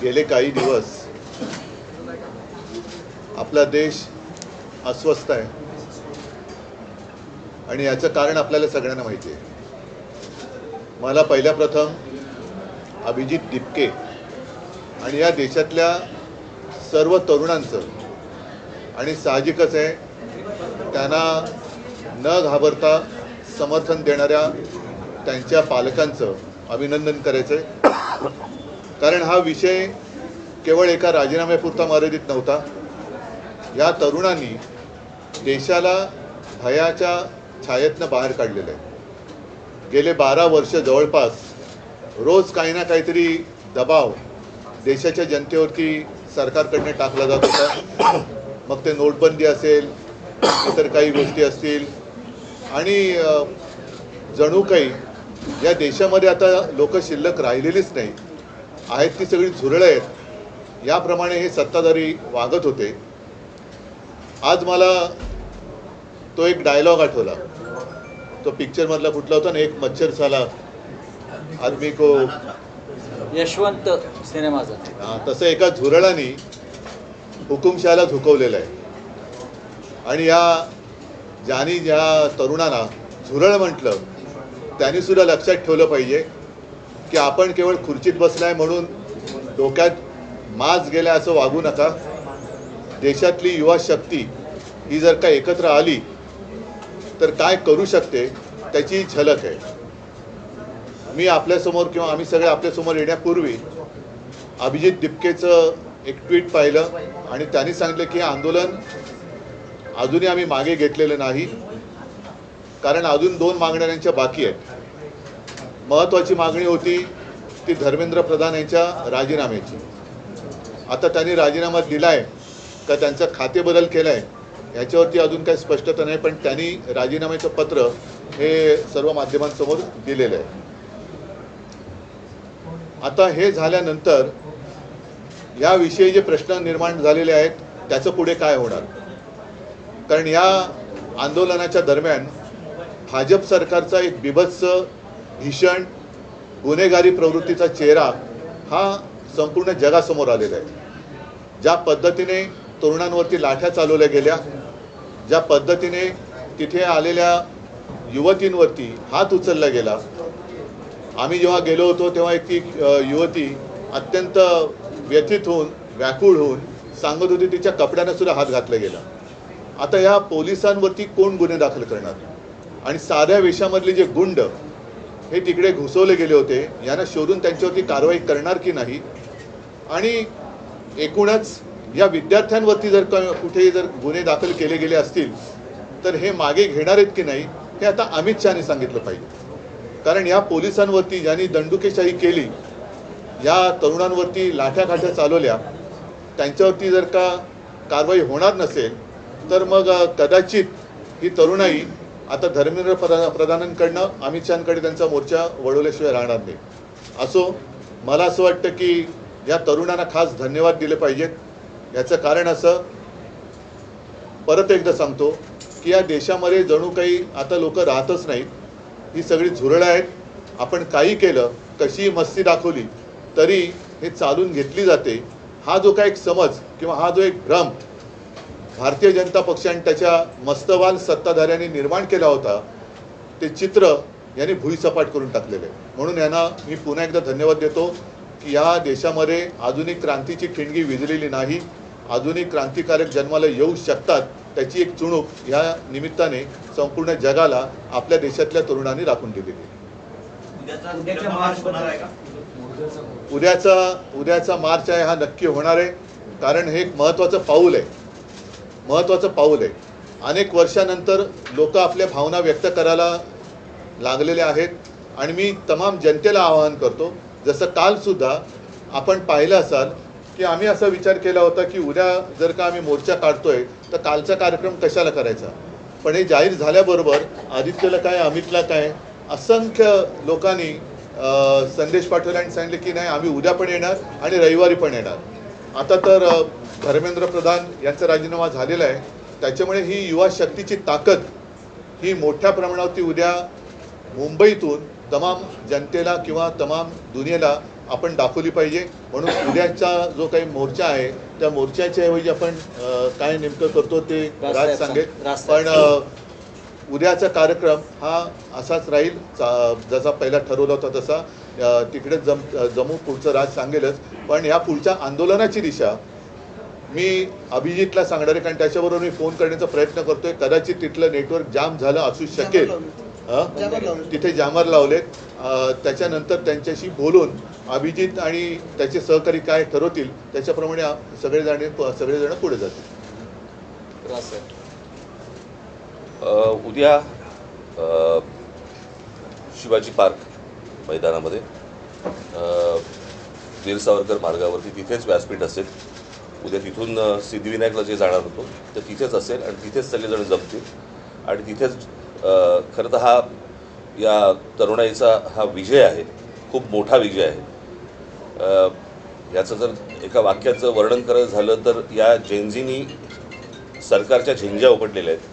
गेले काही दिवस आपला देश अस्वस्थ आहे आणि याचं कारण आपल्याला सगळ्यांना माहिती आहे. मला पहिल्या प्रथम अभिजित दिपके आणि या देशातल्या सर्व तरुणांचं आणि साहजिकच आहे त्यांना न घाबरता समर्थन देणाऱ्या त्यांच्या पालकांचं अभिनंदन करायचं आहे. कारण हा विषय केवळ एका राजीनाम्यापुरता मर्यादित नव्हता. या तरुणांनी देशाला भयाच्या छायेतनं बाहेर काढलेलं आहे. गेले 12 वर्ष जवळपास रोज काही ना काहीतरी दबाव देशाच्या जनतेवरती सरकारकडनं टाकला जात होता. मग ते नोटबंदी असेल, इतर काही गोष्टी असतील आणि जणू काही या देशामध्ये आता लोक शिल्लक राहिलेलीच नाही आहेत, ती सगळी झुरळं आहेत, याप्रमाणे हे सत्ताधारी वागत होते. आज मला तो एक डायलॉग आठवला, तो पिक्चरमधला कुठला होता ना, एक मच्छर साला आदमी को, यशवंत सिनेमाचा. तसं एका झुरळाने हुकुमशाला झुकवलेलं आहे. आणि ज्या तरुणांना झुरळ म्हटलं त्यांनी सुद्धा लक्षात ठेवलं पाहिजे की आपण केवळ खुर्चीत बसलाय म्हणून डोक्यात माज गेला असं वागू नका. देशातली युवा शक्ती ही जर का एकत्र आली तर काय करू शकते त्याची झलक आहे. मी आपल्यासमोर किंवा आम्ही सगळे आपल्यासमोर येण्यापूर्वी अभिजित दिपकेचं एक ट्विट पाहिलं आणि त्यांनी सांगितलं की आंदोलन अजूनही आम्ही मागे घेतलेलं नाही, कारण अजून 2 मागण्या त्यांच्या बाकी आहेत. महत्त्वाची मागणी होती ती धर्मेंद्र प्रधान यांच्या राजीनाम्याची. आता त्यांनी राजीनामा दिलाय का त्यांचा खाते बदल केलाय याच्यावरती अजून काही स्पष्टता नाही, पण त्यांनी राजीनाम्याचं पत्र हे सर्व माध्यमांसमोर दिलेलं आहे. आता हे झाल्यानंतर याविषयी जे प्रश्न निर्माण झालेले आहेत त्याचं पुढे काय होणार. कारण या आंदोलनाच्या दरम्यान भाजप सरकारचा एक बिभत्स भीषण गुन्हेगारी प्रवृत्तीचा चेहरा हा संपूर्ण जगासमोर आलेला आहे. ज्या पद्धतीने तरुणांवरती लाठ्या चालवल्या गेल्या, ज्या पद्धतीने तिथे आलेल्या युवतींवरती हात उचलला गेला. आम्ही जेव्हा गेलो होतो तेव्हा एक ती युवती अत्यंत व्यथित होऊन व्याकुळ होऊन सांगत होती तिच्या कपड्यांना सुद्धा हात घातला गेला. आता या पोलिसांवरती कोण गुन्हे दाखल करणार. आणि साध्या वेशामधले जे गुंड हे तिकडे घुसवले गेले होते, यांना शोधून त्यांच्यावरती कारवाई करणार की नाही. आणि एकूणच या विद्यार्थ्यांवरती जर कुठेही जर गुन्हे दाखल केले गेले असतील तर हे मागे घेणार आहेत की नाही हे आता अमित शहानी सांगितलं पाहिजे. कारण या पोलिसांवरती ज्यांनी दंडुकेशाही केली, या तरुणांवरती लाठ्याकाठ्या चालवल्या, त्यांच्यावरती जर का कारवाई होणार नसेल तर मग कदाचित ही तरुणाई आता धर्मेंद्र प्रधानांकडनं अमित शहांकडे त्यांचा मोर्चा वळवल्याशिवाय राहणार नाही. असो, मला असं वाटतं की या तरुणांना खास धन्यवाद दिले पाहिजेत. याचं कारण असं, परत एकदा सांगतो की या देशामध्ये जणू काही आता लोक राहतच नाहीत, ही सगळी झुरळं आहेत. आपण काही केलं, कशी मस्ती दाखवली तरी हे चालून घेतली जाते. हा जो काय एक समज किंवा हा जो एक भ्रम भारतीय जनता पक्ष आणि त्याच्या मस्तवाल सत्ताधाऱ्यांनी निर्माण केला होता, ते चित्र यांनी भुईसपाट करून टाकलेलं आहे. म्हणून यांना मी पुन्हा एकदा धन्यवाद देतो की या देशामध्ये अजूनही क्रांतीची ठिणगी विझलेली नाही. अजूनही क्रांतिकारक जन्माला येऊ शकतात, त्याची एक चुणूक या निमित्ताने संपूर्ण जगाला आपल्या देशातल्या तरुणांनी दाखवून दिलेली आहे. उद्याचा मार्च आहे हा नक्की होणार आहे. कारण हे एक महत्त्वाचं पाऊल आहे. अनेक वर्षानंतर लोक आपल्या भावना व्यक्त करायला लागलेले आहेत. आणि मी तमाम जनतेला आवाहन करतो, जसं काल सुद्धा आपण पाहिलं असाल की आम्ही असा विचार केला होता की उद्या जर का आम्ही मोर्चा काढतोय तर कालचा कार्यक्रम कशाला करायचा. पण हे जाहीर झाल्याबरोबर आदित्यला काय, अमितला काय, असंख्य लोकांनी संदेश पाठवले आणि सांगितले की नाही, आम्ही उद्या पण येणार आणि रविवारी पण येणार. आता तर धर्मेंद्र प्रधान यांचा राजीनामा झालेला आहे, त्याच्यामुळे ही युवा शक्तीची ताकद ही मोठ्या प्रमाणावरती उद्या मुंबईतून तमाम जनतेला किंवा तमाम दुनियेला आपण दाखवली पाहिजे. म्हणून उद्याचा जो काही मोर्चा आहे त्या मोर्चाच्या ऐवजी आपण काय नेमकं करतो ते राज सांगेल. पण उद्याचा कार्यक्रम हा असाच राहील जसा पहिला ठरवला होता तसा. तिकडे जमू पुढचं राज सांगेलच. पण या पुढच्या आंदोलनाची दिशा मी अभिजितला सांगणार आहे, कारण त्याच्याबरोबर मी फोन करण्याचा प्रयत्न करतोय. कदाचित तिथलं नेटवर्क जाम झालं असू शकेल. तिथे जामर लावलेत. त्याच्यानंतर त्यांच्याशी बोलून अभिजित आणि त्याचे सहकारी काय ठरवतील त्याच्याप्रमाणे सगळेजण पुढे जातील. उद्या शिवाजी पार्क मैदानामध्ये वीर सावरकर मार्गावरती तिथेच व्यासपीठ असेल. उद्या तिथून सिद्धिविनायकला जे जाणार होतो तर तिथेच असेल आणि तिथेच सगळेजण जमतील. आणि तिथेच खरं तर हा या तरुणाईचा हा विजय आहे, खूप मोठा विजय आहे. याचं जर एका वाक्याचं वर्णन करायचं झालं तर या जेनझीनी सरकारच्या झिंज्या उपटलेल्या आहेत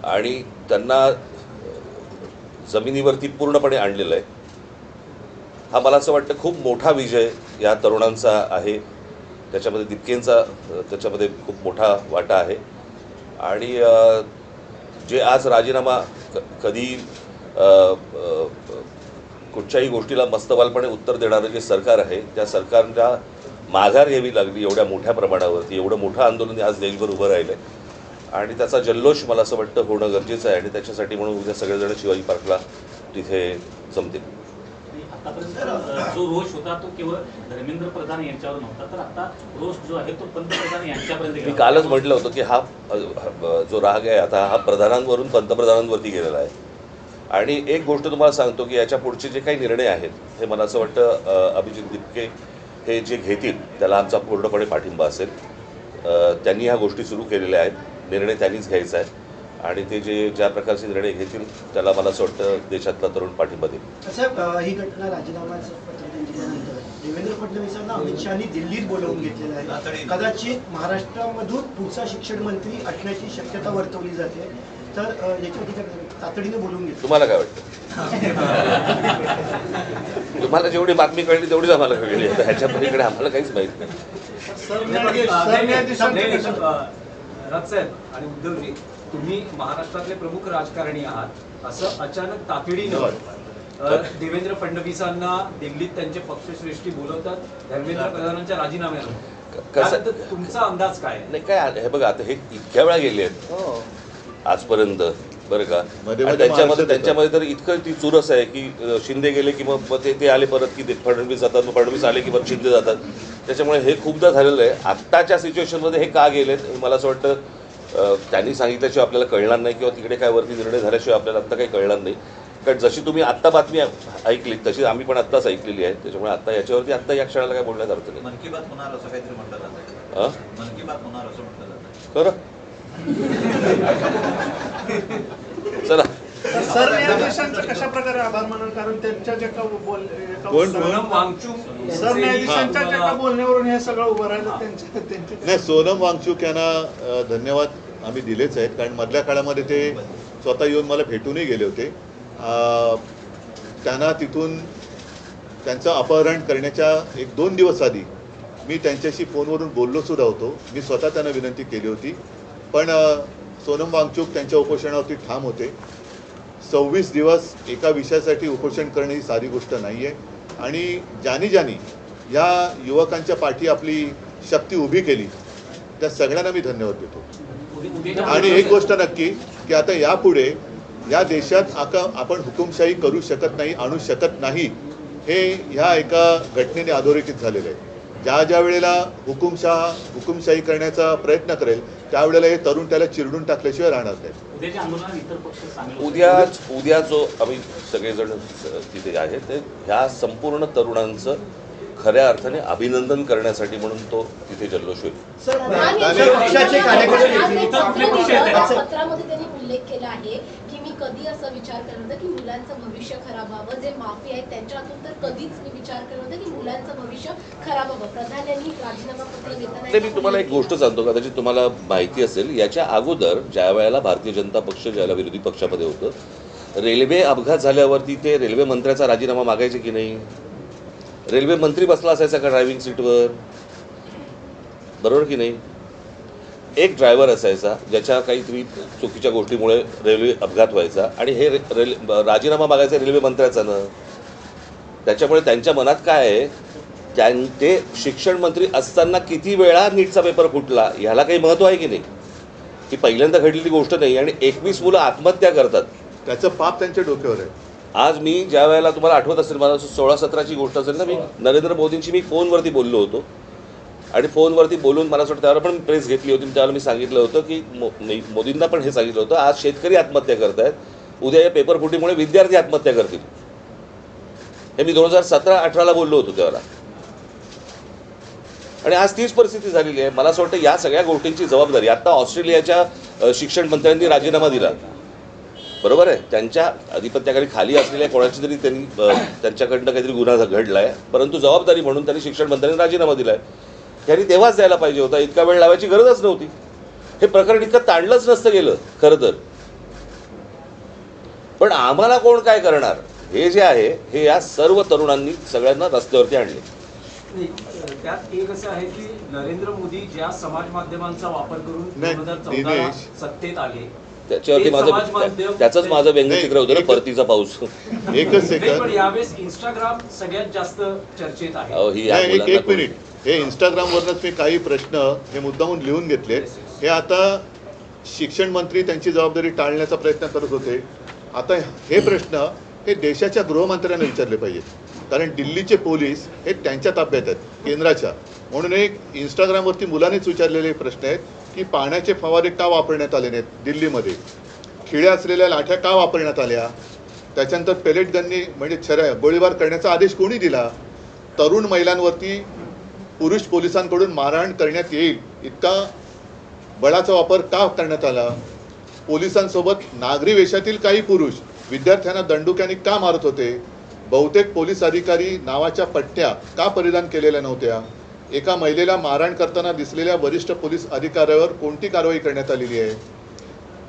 आणि त्यांना जमिनीवरती पूर्णपणे आणलेलं आहे. हा मला असं वाटतं खूप मोठा विजय या तरुणांचा आहे. त्याच्यामध्ये दिपकेंचा त्याच्यामध्ये खूप मोठा वाटा आहे. आणि जे आज राजीनामा कधी कुठच्याही गोष्टीला मस्तवालपणे उत्तर देणारं जे सरकार आहे त्या सरकारला माघार घ्यावी लागली एवढ्या मोठ्या प्रमाणावरती. एवढं मोठं आंदोलन आज देशभर उभं राहिलं आहे आणि त्याचा जल्लोष मला असं वाटतं होणं गरजेचं आहे. आणि त्याच्यासाठी म्हणून उद्या सगळेजण शिवाजी पार्कला तिथे जमतील. आतापर्यंत जो रोष होता तो केवळ धर्मेंद्र प्रधान यांच्यावर नव्हता, तर आता रोष जो आहे तो पंतप्रधान यांच्यापर्यंत. मी कालच म्हटलं होतं की हा जो राग आहे आता हा प्रधानांवरून पंतप्रधानांवरती गेलेला आहे. आणि एक गोष्ट तुम्हाला सांगतो की याच्या पुढचे जे काही निर्णय आहेत हे मला असं वाटतं अभिजित दिपके हे जे घेतील त्याला आमचा पूर्णपणे पाठिंबा असेल. त्यांनी ह्या गोष्टी सुरू केलेल्या आहेत. निर्णय त्यांनीच घ्यायचा आहे आणि ते ज्या प्रकारचे निर्णय घेतील त्याला मला असं वाटतं देशातला तरुण पाठिंबा देईल. साहेब, ही घटना राजीनामाचं पत्र दिल्यानंतर देवेंद्र फडणवीसांना अमित शहानी दिल्लीत बोलावून घेतलेलं आहे. कदाचित महाराष्ट्रामधून पुढचा शिक्षण मंत्री असण्याची शक्यता वर्तवली जाते. तर याच्यावरती तातडीने बोलवून घेतलं. तुम्हाला काय वाटतं? तुम्हाला जेवढी बातमी कळली तेवढीच आम्हाला कळली. ह्याच्या पलीकडे आम्हाला काहीच माहीत नाही. राजसाहेब आणि उद्धवजी, तुम्ही महाराष्ट्रातले प्रमुख राजकारणी आहात. असं अचानक तातडीनं देवेंद्र फडणवीसांना दिल्लीत त्यांचे पक्षश्रेष्ठी बोलवतात धर्मेंद्र प्रधानांच्या राजीनाम्यावर. तुमचा अंदाज काय? नाही काय हे बघा, आता हे इतक्या वेळा गेले आहेत आजपर्यंत बरं का. त्यांच्यामध्ये तर इतकं ती चुरस आहे की शिंदे गेले की मग ते आले परत की फडणवीस जातात, मग फडणवीस आले की मग शिंदे जातात. त्याच्यामुळे हे खूपदा झालेलं आहे. आत्ताच्या सिच्युएशनमध्ये हे का गेलेत मला असं वाटतं त्यांनी सांगितल्याशिवाय आपल्याला कळणार नाही किंवा तिकडे काय वरती निर्णय झाल्याशिवाय आपल्याला आत्ता काही कळणार नाही. कारण जशी तुम्ही आत्ता बातमी ऐकली तशी आम्ही पण आत्ताच ऐकलेली आहे. त्याच्यामुळे आत्ता याच्यावरती आत्ता या क्षणाला काय बोलण्यात अर्थ नाही. मन की बात होणार असं काहीतरी म्हटलं जातं. मन की बात होणार असं म्हटलं जातं. खरं चला. सरन्यायाधीशांचा कशा प्रकारे आभार मानाल, कारण त्यांच्या जे सोनम वांगचुक सरन्यायाधीशांच्या ज्या बोलण्यावरून हे सगळं उभं राहिलं त्यांचे नाही, सोनम वांगचुक यांना धन्यवाद आम्ही दिलेच आहेत. कारण मधल्या काळामध्ये ते स्वतः येऊन मला भेटूनही गेले होते. त्यांना तिथून त्यांचं अपहरण करण्याच्या 1-2 दिवस आधी मी त्यांच्याशी फोनवरून बोललो सुद्धा होतो. मी स्वतः त्यांना विनंती केली होती. पण सोनम वांगचुक त्यांच्या उपोषणावरती ठाम होते. 26 दिवस एका विषयासाठी उपोषण करणे ही साधी गोष्ट नाही आहे. आणि ज्यांनी या युवकांच्या पाठी आपली शक्ती उभी केली त्या सगळ्यांना मी धन्यवाद देतो. आणि एक गोष्ट नक्की की आता यापुढे या देशात आपण हुकुमशाही करू शकत नाही, आणू शकत नाही, हे ह्या एका घटनेने अधोरेखित झालेलं आहे. ज्या वेळेला हुकुमशाही करण्याचा प्रयत्न करेल त्यावेळेला हे तरुण त्याला चिरडून टाकल्याशिवाय राहणार नाही. उद्या जो आम्ही सगळेजण तिथे आहे ते ह्या संपूर्ण तरुणांचं खऱ्या अर्थाने अभिनंदन करण्यासाठी म्हणून तो तिथे जल्लोष होईल. पत्रामध्ये त्यांनी उल्लेख केला आहे की मी कधी असा विचार केला होता की मुलांचं भविष्य खराब व्हावं, जे माफी आहेत त्यांच्या हातून तर कधीच मी विचार केला होता की मुलांचं भविष्य खराब व्हावं. प्रधान यांनी राजीनामा पत्र देताना मी तुम्हाला एक गोष्ट सांगतो का, त्याची तुम्हाला माहिती असेल. याच्या अगोदर ज्या वेळेला भारतीय जनता पक्ष ज्याला विरोधी पक्षामध्ये होतं, रेल्वे अपघात झाल्यावरती ते रेल्वे मंत्र्याचा राजीनामा मागायचे की नाही? रेल्वे मंत्री बसला असायचा का ड्रायव्हिंग सीटवर? बरोबर की नाही? एक ड्रायव्हर असायचा ज्याच्या काहीतरी चुकीच्या गोष्टीमुळे रेल्वे अपघात व्हायचा आणि हे राजीनामा मागायचा रेल्वे मंत्र्याचा ना. त्याच्यामुळे त्यांच्या मनात काय आहे, ते शिक्षण मंत्री असताना किती वेळा नीटचा पेपर फुटला ह्याला काही महत्त्व आहे की नाही? ही पहिल्यांदा घडलेली गोष्ट नाही आणि 21 मुलं आत्महत्या करतात. त्याचं पाप त्यांच्या डोक्यावर आहे. आज मी ज्या वेळेला तुम्हाला आठवत असेल, मला 16-17ची गोष्ट असेल ना, मी नरेंद्र मोदींची मी फोनवरती बोललो होतो आणि फोनवरती बोलून मला असं वाटतं त्यावर पण प्रेस घेतली होती. त्यावेळेला मी सांगितलं होतं की मोदींना पण हे सांगितलं होतं, आज शेतकरी आत्महत्या करत आहेत, उद्या या पेपर फुटीमुळे विद्यार्थी आत्महत्या करतील. हे मी 2017-18ला बोललो होतो त्यावेळेला. आणि आज तीच परिस्थिती झालेली आहे. मला असं वाटतं या सगळ्या गोष्टींची जबाबदारी आता ऑस्ट्रेलियाच्या शिक्षण मंत्र्यांनी राजीनामा दिला, बरोबर आहे, त्यांच्या अधिपत्याखाली खाली असलेल्या कोणाची तरी त्यांनी त्यांच्याकडनं काहीतरी गुन्हा घडला आहे, परंतु जबाबदारी म्हणून त्यांनी शिक्षण मंत्र्यांनी राजीनामा दिला आहे. त्यांनी तेव्हाच द्यायला पाहिजे होता, इतका वेळ लावायची गरजच नव्हती. हे प्रकरण इतकं ताणलंच नसतं गेलं खरं तर. पण आम्हाला कोण काय करणार हे जे आहे हे या सर्व तरुणांनी सगळ्यांना रस्त्यावरती आणले. त्यात एक असं आहे की नरेंद्र मोदी ज्या समाज माध्यमांचा वापर करून नाही, 2014 सत्तेत आले, त्याच्यावरती त्याचंच माझं व्यंगचित्र होतं ना, परतीचा पाऊस. एकच नाही, सेकंद. पण यावेळेस इंस्टाग्राम सगळ्यात जास्त चर्चेत आहे. एक मिनिट. हे इंस्टाग्रामवरनच मी काही प्रश्न हे मुद्दामून लिहून घेतले. हे आता शिक्षण मंत्री त्यांची जबाबदारी टाळण्याचा प्रयत्न करत होते. आता हे प्रश्न हे देशाच्या गृहमंत्र्यांना विचारले पाहिजेत, कारण दिल्लीचे पोलीस हे त्यांच्या ताब्यात आहेत, केंद्राच्या. म्हणून एक इंस्टाग्रामवरती मुलांनीच विचारलेले प्रश्न आहेत की पाण्याचे फवारे का वापरण्यात आले नाहीत दिल्लीमध्ये, खिळ्या असलेल्या लाठ्या का वापरण्यात आल्या, त्याच्यानंतर पेलेट गननी म्हणजे गोळीबार करण्याचा आदेश कोणी दिला, तरुण महिलांवरती पुरुष पोलिसांकडून मारहाण करण्यात येईल इतका बळाचा वापर का करण्यात आला, पोलिसांसोबत नागरी वेशातील काही पुरुष विद्यार्थ्यांना दंडुक्याने का मारत होते, बहुतेक पोलीस अधिकारी नावाच्या पट्ट्या का परिधान केलेल्या नव्हत्या, एका महिलेला मारहाण करताना दिसलेल्या वरिष्ठ पोलीस अधिकाऱ्यावर कोणती कारवाई करण्यात आलेली आहे,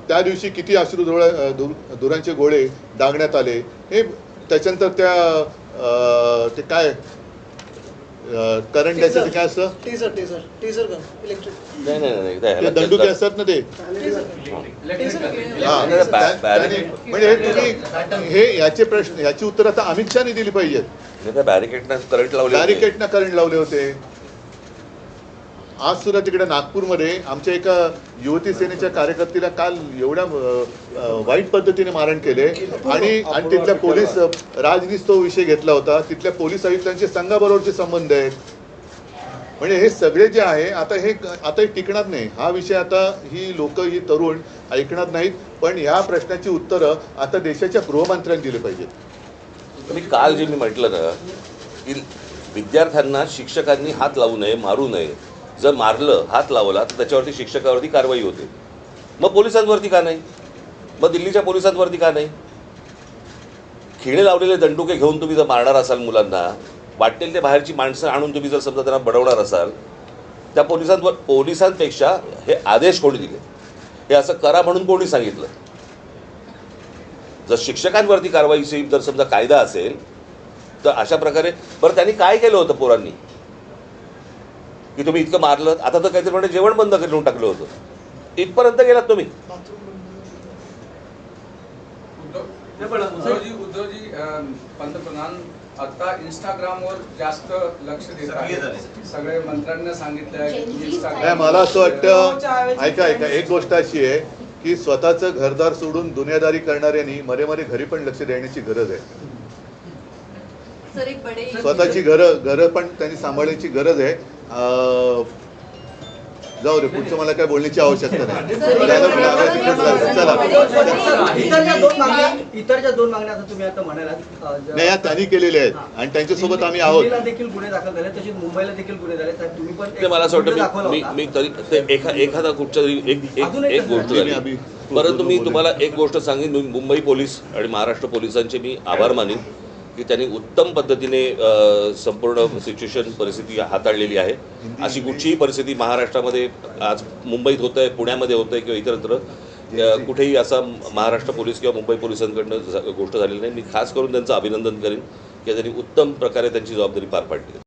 त्या दिवशी किती धुरांचे गोळे डागण्यात आले, हे त्याच्यानंतर ते काय करंट द्यायचं काय असतं, नाही दंडुके असतात ना ते. म्हणजे तुम्ही हे याचे प्रश्न याची उत्तर आता अमित शहानी दिली पाहिजेत. बॅरिकेडना करंट लावले होते. आज सुद्धा तिकडे नागपूरमध्ये आमच्या एका युवती सेनेच्या कार्यकर्त्याला काल एवढ्या वाईट पद्धतीने मारहाण केले आणि तिथल्या पोलीस राजनीस तो विषय घेतला होता. तिथल्या पोलीस आयुक्तांचे संघाबरोबरचे संबंध आहेत. म्हणजे हे सगळे जे आहे आता हे टिकणार नाही. हा विषय आता ही लोक ही तरुण ऐकणार नाहीत. पण या प्रश्नाची उत्तरं आता देशाच्या गृहमंत्र्यांनी दिली पाहिजेत. मी काल जे मी म्हटलं ना की विद्यार्थ्यांना शिक्षकांनी हात लावू नये, मारू नये. जर मारलं, हात लावला तर त्याच्यावरती शिक्षकावरती कारवाई होते. मग पोलिसांवरती का नाही? मग दिल्लीच्या पोलिसांवरती का नाही? खिळे लावलेले दंडुके घेऊन तुम्ही जर मारणार असाल मुलांना, वाटेल ते बाहेरची माणसं आणून तुम्ही जर समजा त्यांना बडवणार असाल, त्या पोलिसांपेक्षा हे आदेश कोणी दिले, हे असं करा म्हणून कोणी सांगितलं? जर शिक्षकांवरती कारवाईची जर समजा कायदा असेल तर अशा प्रकारे बरं त्यांनी काय केलं होतं पोरांनी की तुम्ही इतकं मारलं? आता तर काहीतरी म्हणजे जेवण बंद करून टाकलं होतं. इथपर्यंत गेलात तुम्ही. उद्धवजी पंतप्रधान आता इंस्टाग्रामवर जास्त लक्ष देत आहेत. सगळे मंत्र्यांना सांगितलंय. मला असं वाटतं, ऐका एक गोष्ट अशी आहे की स्वतःचं घरदार सोडून दुनियादारी करणाऱ्यांनी मरे घरी पण लक्ष देण्याची गरज आहे. स्वतःची घरं पण त्यांनी सांभाळण्याची गरज आहे. जाऊ दे, पुढचं मला काय बोलण्याची आवश्यकता नाही. इतर दोन मागण्या तुम्ही आता म्हणालात नाही, या त्यांनी केलेल्या आहेत आणि त्यांच्यासोबत आम्ही आहोत. देखील गुन्हे दाखल झाले, तसेच मुंबईला देखील गुन्हे झाले. तुम्ही पण मला असं वाटतं मी तरी एखादा कुठच्या एक गोष्ट झाली. परंतु मी तुम्हाला एक गोष्ट सांगेन, मुंबई पोलीस आणि महाराष्ट्र पोलिसांचे मी आभार मानेन की त्यांनी उत्तम पद्धतीने संपूर्ण सिच्युएशन परिस्थिती हाताळलेली आहे. अशी कुठचीही परिस्थिती महाराष्ट्रामध्ये आज मुंबईत होत आहे, पुण्यामध्ये होत आहे किंवा इतरत्र कुठेही असा महाराष्ट्र पोलीस किंवा मुंबई पोलिसांकडनं गोष्ट झालेली नाही. मी खास करून त्यांचं अभिनंदन करेन की त्यांनी उत्तम प्रकारे त्यांची जबाबदारी पार पाडली.